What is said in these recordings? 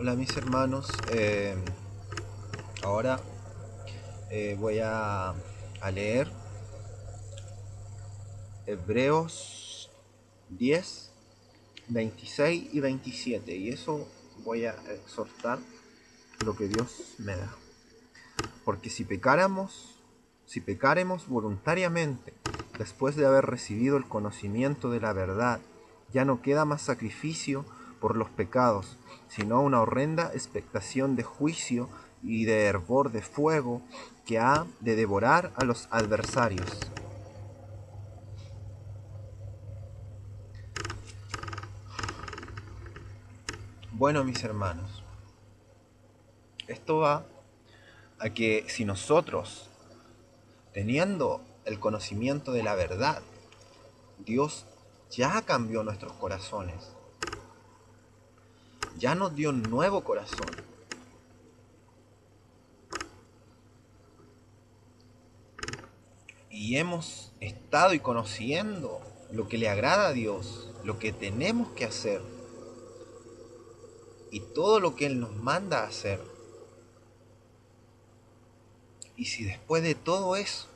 Hola mis hermanos, ahora voy a leer Hebreos 10, 26 y 27 y eso voy a exhortar lo que Dios me da. Porque si pecaremos voluntariamente después de haber recibido el conocimiento de la verdad, ya no queda más sacrificio por los pecados, sino una horrenda expectación de juicio y de hervor de fuego que ha de devorar a los adversarios. Bueno, mis hermanos, esto va a que si nosotros, teniendo el conocimiento de la verdad, Dios ya cambió nuestros corazones, ya nos dio un nuevo corazón. Y hemos estado y conociendo lo que le agrada a Dios, lo que tenemos que hacer y todo lo que Él nos manda a hacer. Y si después de todo eso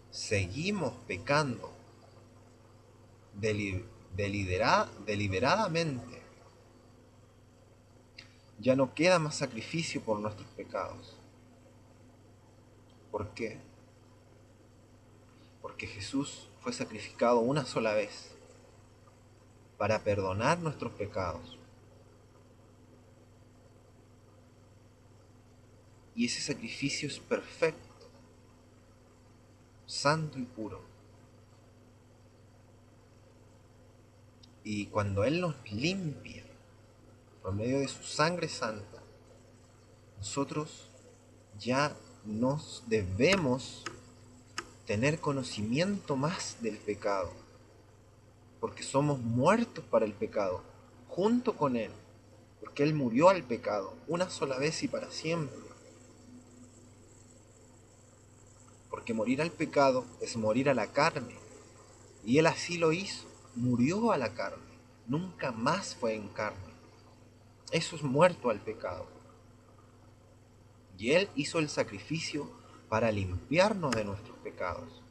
seguimos pecando deliberadamente, ya no queda más sacrificio por nuestros pecados. ¿Por qué? Porque Jesús fue sacrificado una sola vez para perdonar nuestros pecados. Y ese sacrificio es perfecto, santo y puro. Y cuando Él nos limpia por medio de su sangre santa, nosotros ya nos debemos tener conocimiento más del pecado, porque somos muertos para el pecado, junto con Él, porque Él murió al pecado una sola vez y para siempre. Porque morir al pecado es morir a la carne, y Él así lo hizo, murió a la carne, nunca más fue en carne. Eso es muerto al pecado. Y Él hizo el sacrificio para limpiarnos de nuestros pecados.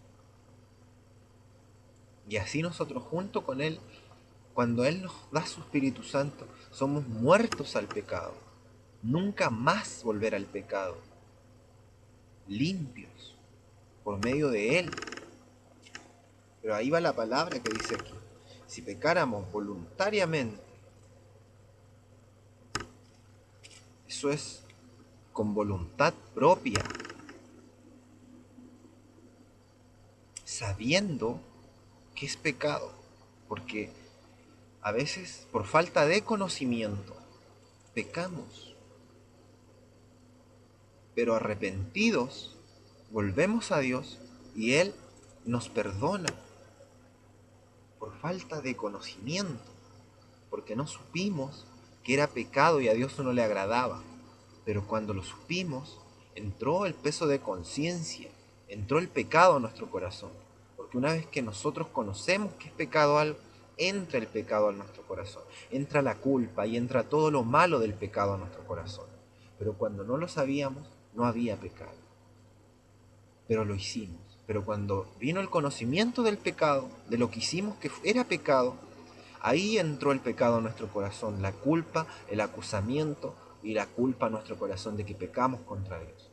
Y así nosotros junto con Él, cuando Él nos da su Espíritu Santo, somos muertos al pecado. Nunca más volver al pecado. Limpios por medio de Él. Pero ahí va la palabra que dice aquí. Si pecáramos voluntariamente, eso es con voluntad propia, sabiendo que es pecado. Porque a veces, por falta de conocimiento, pecamos. Pero arrepentidos, volvemos a Dios y Él nos perdona por falta de conocimiento, porque no supimos que era pecado y a Dios no le agradaba. Pero cuando lo supimos, entró el peso de conciencia, entró el pecado a nuestro corazón. Porque una vez que nosotros conocemos que es pecado algo, entra el pecado a nuestro corazón, entra la culpa y entra todo lo malo del pecado a nuestro corazón. Pero cuando no lo sabíamos, no había pecado. Pero lo hicimos. Pero cuando vino el conocimiento del pecado, de lo que hicimos que era pecado, ahí entró el pecado a nuestro corazón, la culpa, el acusamiento y la culpa a nuestro corazón de que pecamos contra Dios.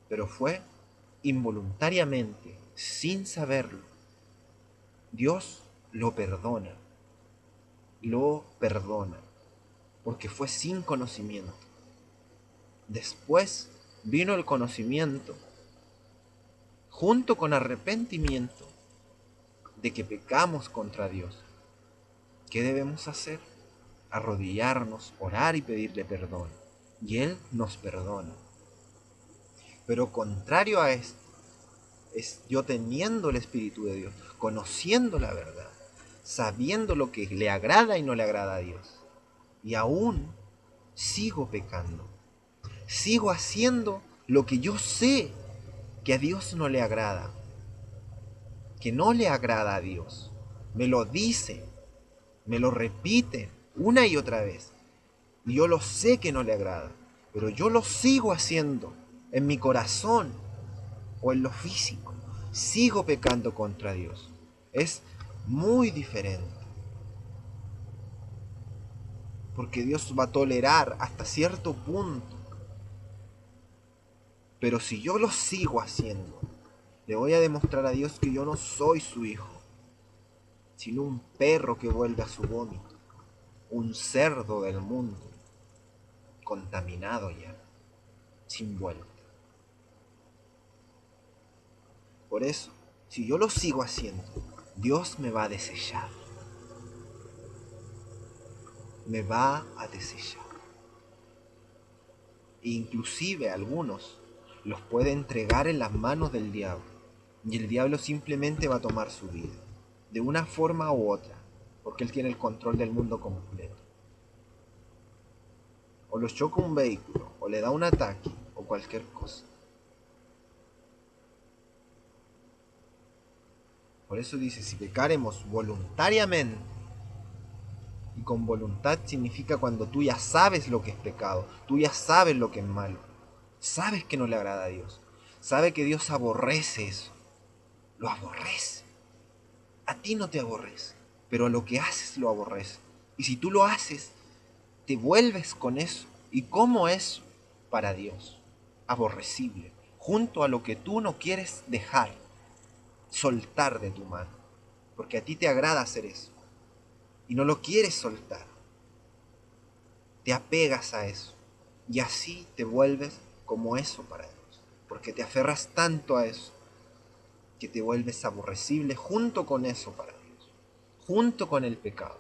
Pero fue involuntariamente, sin saberlo. Dios lo perdona, porque fue sin conocimiento. Después vino el conocimiento, junto con arrepentimiento, de que pecamos contra Dios. ¿Qué debemos hacer? Arrodillarnos, orar y pedirle perdón. Y Él nos perdona. Pero contrario a esto, es yo teniendo el Espíritu de Dios, conociendo la verdad, sabiendo lo que le agrada y no le agrada a Dios. Y aún sigo pecando. Sigo haciendo lo que yo sé que a Dios no le agrada. Que no le agrada a Dios. Me lo dice, me lo repite una y otra vez. Y yo lo sé que no le agrada, pero yo lo sigo haciendo en mi corazón o en lo físico. Sigo pecando contra Dios. Es muy diferente. Porque Dios va a tolerar hasta cierto punto. Pero si yo lo sigo haciendo, le voy a demostrar a Dios que yo no soy su hijo, sino un perro que vuelve a su vómito, un cerdo del mundo, contaminado ya, sin vuelta. Por eso, si yo lo sigo haciendo, Dios me va a desechar. Me va a desechar. E inclusive algunos los puede entregar en las manos del diablo. Y el diablo simplemente va a tomar su vida, de una forma u otra, porque él tiene el control del mundo completo. O los choca un vehículo, o le da un ataque, o cualquier cosa. Por eso dice, si pecaremos voluntariamente, y con voluntad significa cuando tú ya sabes lo que es pecado, tú ya sabes lo que es malo, sabes que no le agrada a Dios, sabes que Dios aborrece eso, lo aborrece. A ti no te aborrece, pero a lo que haces lo aborrece. Y si tú lo haces, te vuelves con eso. ¿Y cómo es para Dios? Aborrecible, junto a lo que tú no quieres dejar, soltar de tu mano. Porque a ti te agrada hacer eso. Y no lo quieres soltar. Te apegas a eso. Y así te vuelves como eso para Dios. Porque te aferras tanto a eso que te vuelves aborrecible junto con eso para Dios. Junto con el pecado.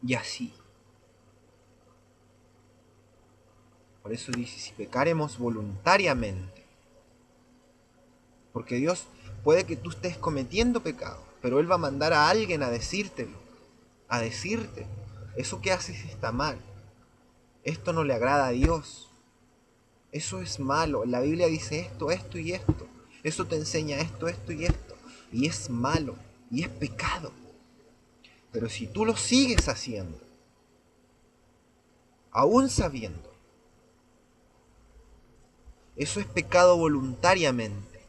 Y así. Por eso dice, si pecaremos voluntariamente. Porque Dios puede que tú estés cometiendo pecado, pero Él va a mandar a alguien a decírtelo. A decirte, eso que haces está mal. Esto no le agrada a Dios. Eso es malo. La Biblia dice esto, esto y esto. Eso te enseña esto, esto y esto. Y es malo. Y es pecado. Pero si tú lo sigues haciendo, aún sabiendo, eso es pecado voluntariamente.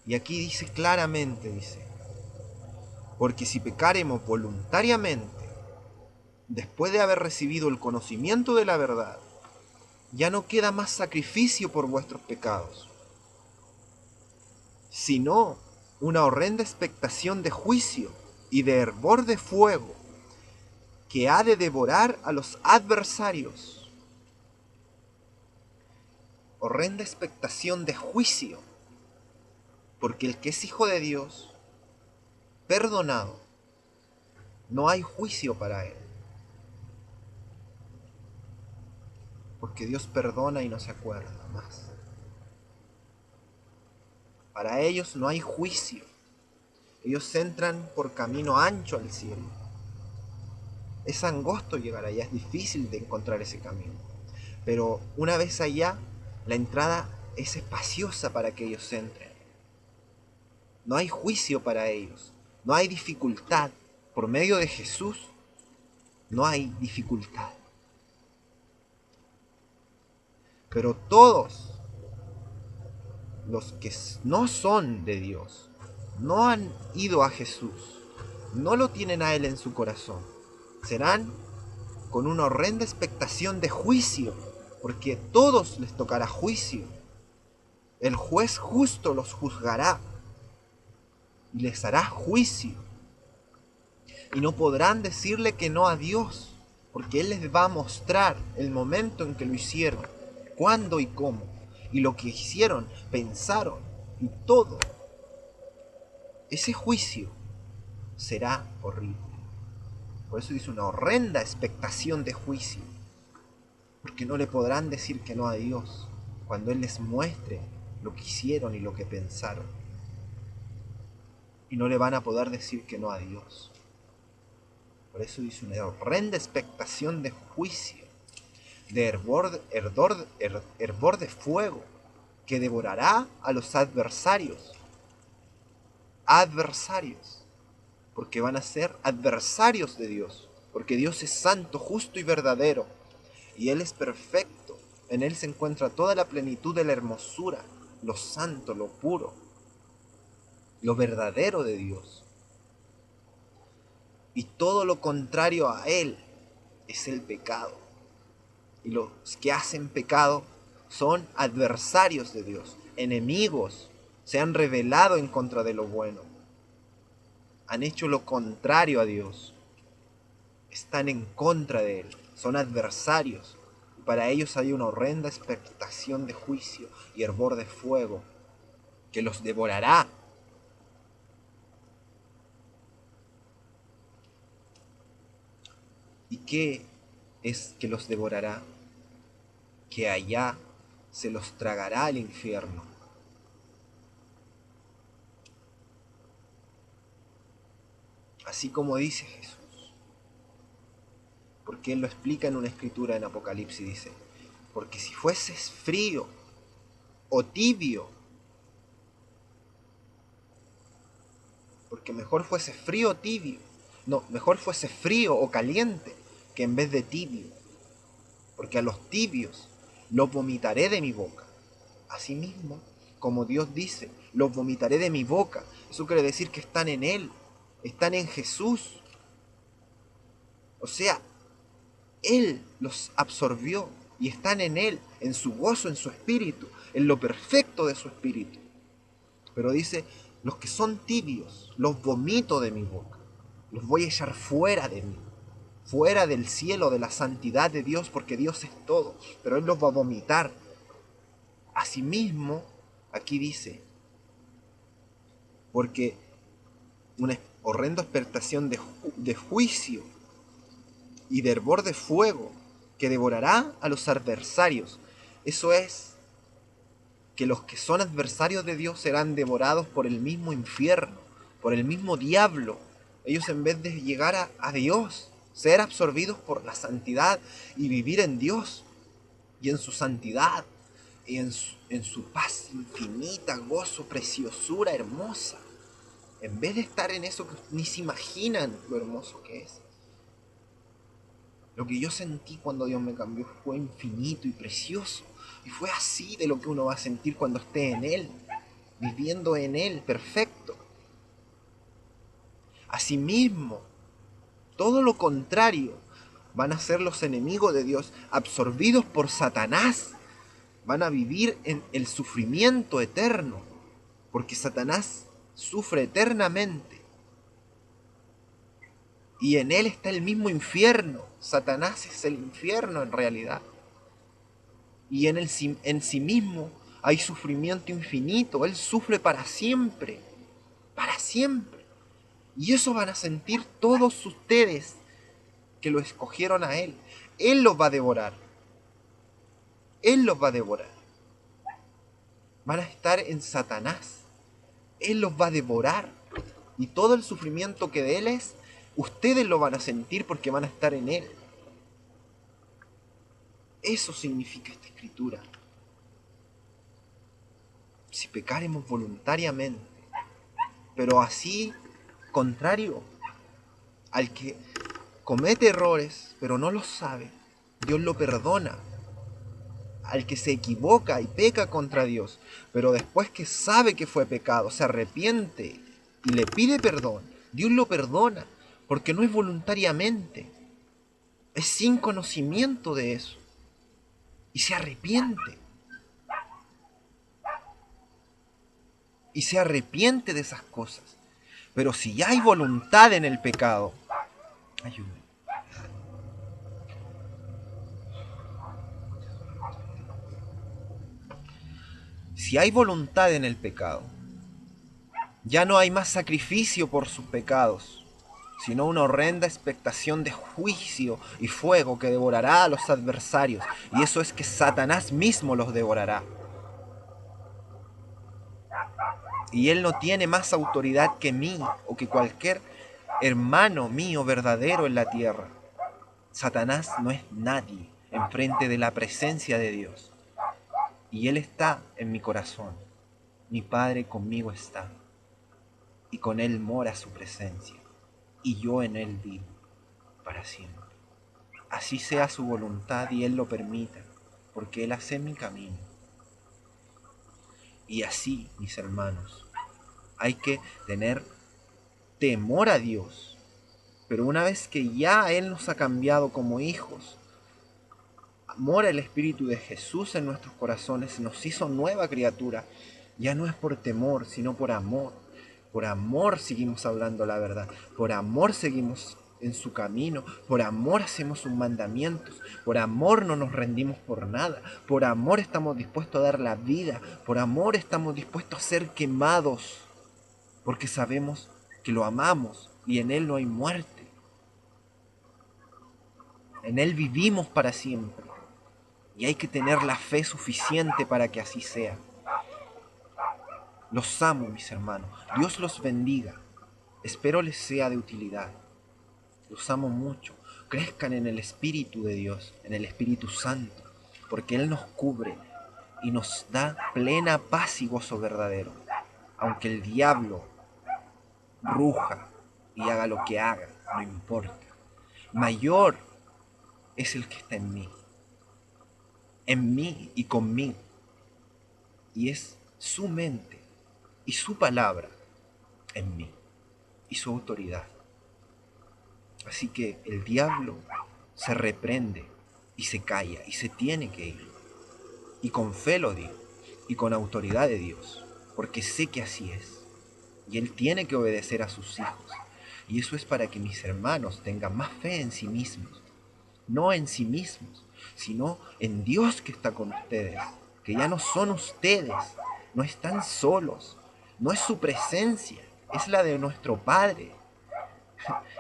Y aquí dice claramente, dice, porque si pecaremos voluntariamente, después de haber recibido el conocimiento de la verdad, ya no queda más sacrificio por vuestros pecados, sino una horrenda expectación de juicio y de hervor de fuego que ha de devorar a los adversarios. Horrenda expectación de juicio, porque el que es hijo de Dios, perdonado, no hay juicio para él. Porque Dios perdona y no se acuerda más. Para ellos no hay juicio. Ellos entran por camino ancho al cielo. Es angosto llegar allá, es difícil de encontrar ese camino. Pero una vez allá, la entrada es espaciosa para que ellos entren. No hay juicio para ellos. No hay dificultad. Por medio de Jesús, no hay dificultad. Pero todos los que no son de Dios, no han ido a Jesús, no lo tienen a Él en su corazón, serán con una horrenda expectación de juicio, porque a todos les tocará juicio. El juez justo los juzgará y les hará juicio. Y no podrán decirle que no a Dios, porque Él les va a mostrar el momento en que lo hicieron, cuándo y cómo, y lo que hicieron, pensaron, y todo. Ese juicio será horrible. Por eso dice una horrenda expectación de juicio, porque no le podrán decir que no a Dios cuando Él les muestre lo que hicieron y lo que pensaron. Y no le van a poder decir que no a Dios. Por eso dice una horrenda expectación de juicio, de hervor de fuego, que devorará a los adversarios. Adversarios, porque van a ser adversarios de Dios, porque Dios es santo, justo y verdadero, y Él es perfecto. En Él se encuentra toda la plenitud de la hermosura, lo santo, lo puro, lo verdadero de Dios. Y todo lo contrario a Él es el pecado. Y los que hacen pecado son adversarios de Dios, enemigos, se han rebelado en contra de lo bueno, han hecho lo contrario a Dios, están en contra de Él, son adversarios. Y para ellos hay una horrenda expectación de juicio y hervor de fuego que los devorará. ¿Y qué es que los devorará? Que allá se los tragará el infierno. Así como dice Jesús. Porque Él lo explica en una escritura en Apocalipsis, dice, porque si fueses frío o tibio, porque mejor fuese frío o tibio, no, mejor fuese frío o caliente que en vez de tibio, porque a los tibios los vomitaré de mi boca. Asimismo, como Dios dice, los vomitaré de mi boca. Eso quiere decir que están en Él, están en Jesús. O sea, Él los absorbió y están en Él, en su gozo, en su espíritu, en lo perfecto de su espíritu. Pero dice, los que son tibios, los vomito de mi boca, los voy a echar fuera de mí, fuera del cielo, de la santidad de Dios, porque Dios es todo, pero Él los va a vomitar. Asimismo, aquí dice, porque una horrenda expectación de juicio y de hervor de fuego que devorará a los adversarios. Eso es, que los que son adversarios de Dios serán devorados por el mismo infierno, por el mismo diablo. Ellos, en vez de llegar a Dios, ser absorbidos por la santidad y vivir en Dios y en su santidad y en su paz infinita, gozo, preciosura hermosa, en vez de estar en eso que ni se imaginan lo hermoso que es. Lo que yo sentí cuando Dios me cambió fue infinito y precioso. Y fue así de lo que uno va a sentir cuando esté en Él, viviendo en Él, perfecto. Asimismo, todo lo contrario, van a ser los enemigos de Dios, absorbidos por Satanás. Van a vivir en el sufrimiento eterno, porque Satanás sufre eternamente. Y en él está el mismo infierno. Satanás es el infierno en realidad. Y en sí mismo hay sufrimiento infinito. Él sufre para siempre. Para siempre. Y eso van a sentir todos ustedes que lo escogieron a Él. Él los va a devorar. Él los va a devorar. Van a estar en Satanás. Él los va a devorar. Y todo el sufrimiento que de Él es, ustedes lo van a sentir porque van a estar en Él. Eso significa esta escritura. Si pecaremos voluntariamente, pero así, contrario, al que comete errores, pero no los sabe, Dios lo perdona. Al que se equivoca y peca contra Dios, pero después que sabe que fue pecado, se arrepiente y le pide perdón, Dios lo perdona, porque no es voluntariamente, es sin conocimiento de eso, y se arrepiente. Y se arrepiente de esas cosas. Pero si ya hay voluntad en el pecado, ayúdame. Si hay voluntad en el pecado, ya no hay más sacrificio por sus pecados, sino una horrenda expectación de juicio y fuego que devorará a los adversarios. Y eso es que Satanás mismo los devorará. Y él no tiene más autoridad que mí o que cualquier hermano mío verdadero en la tierra. Satanás no es nadie enfrente de la presencia de Dios. Y Él está en mi corazón. Mi Padre conmigo está. Y con Él mora su presencia. Y yo en Él vivo. para siempre. Así sea su voluntad y Él lo permita, porque Él hace mi camino. Y así, mis hermanos, hay que tener temor a Dios. Pero una vez que ya Él nos ha cambiado como hijos, mora el Espíritu de Jesús en nuestros corazones, nos hizo nueva criatura, ya no es por temor, sino por amor. Por amor seguimos hablando la verdad, por amor seguimos en su camino, por amor hacemos sus mandamientos, por amor no nos rendimos por nada, por amor estamos dispuestos a dar la vida, por amor estamos dispuestos a ser quemados, porque sabemos que lo amamos y en Él no hay muerte, en Él vivimos para siempre. Y hay que tener la fe suficiente para que así sea. Los amo, mis hermanos. Dios los bendiga. Espero les sea de utilidad. Los amo mucho. Crezcan en el Espíritu de Dios, en el Espíritu Santo, porque Él nos cubre y nos da plena paz y gozo verdadero. Aunque el diablo ruja y haga lo que haga, no importa. Mayor es el que está en mí y conmigo. Y es su mente y su palabra en mí y su autoridad. Así que el diablo se reprende y se calla y se tiene que ir. Y con fe lo digo y con autoridad de Dios, porque sé que así es. Y Él tiene que obedecer a sus hijos. Y eso es para que mis hermanos tengan más fe en sí mismos. No en sí mismos, sino en Dios que está con ustedes. Que ya no son ustedes, no están solos. No es su presencia, es la de nuestro Padre.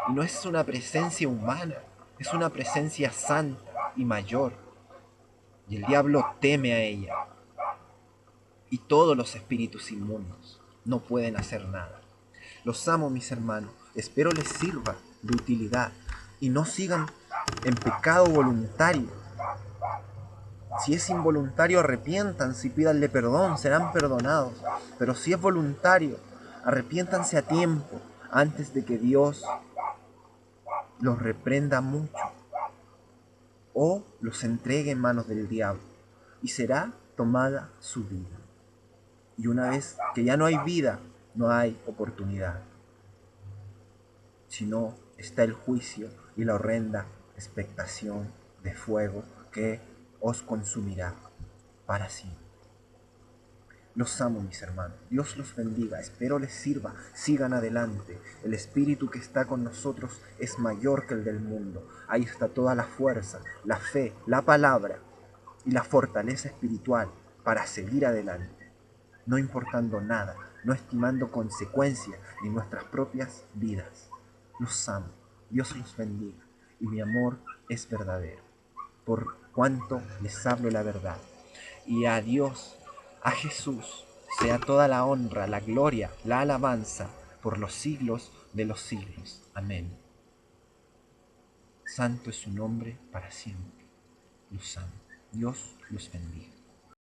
Y no es una presencia humana, es una presencia santa y mayor. Y el diablo teme a ella. Y todos los espíritus inmundos no pueden hacer nada. Los amo, mis hermanos. Espero les sirva de utilidad y no sigan en pecado voluntario. Si es involuntario, arrepiéntanse y pídanle perdón, serán perdonados. Pero si es voluntario, arrepiéntanse a tiempo antes de que Dios los reprenda mucho o los entregue en manos del diablo y será tomada su vida. Y una vez que ya no hay vida, no hay oportunidad, sino está el juicio y la horrenda expectación de fuego que os consumirá para siempre. Los amo, mis hermanos. Dios los bendiga. Espero les sirva. Sigan adelante. El Espíritu que está con nosotros es mayor que el del mundo. Ahí está toda la fuerza, la fe, la palabra y la fortaleza espiritual para seguir adelante. No importando nada, no estimando consecuencias ni nuestras propias vidas. Los amo. Dios los bendiga. Y mi amor es verdadero. Por cuanto les hablo la verdad. Y a Dios, a Jesús, sea toda la honra, la gloria, la alabanza por los siglos de los siglos. Amén. Santo es su nombre para siempre. Los amo. Dios los bendiga.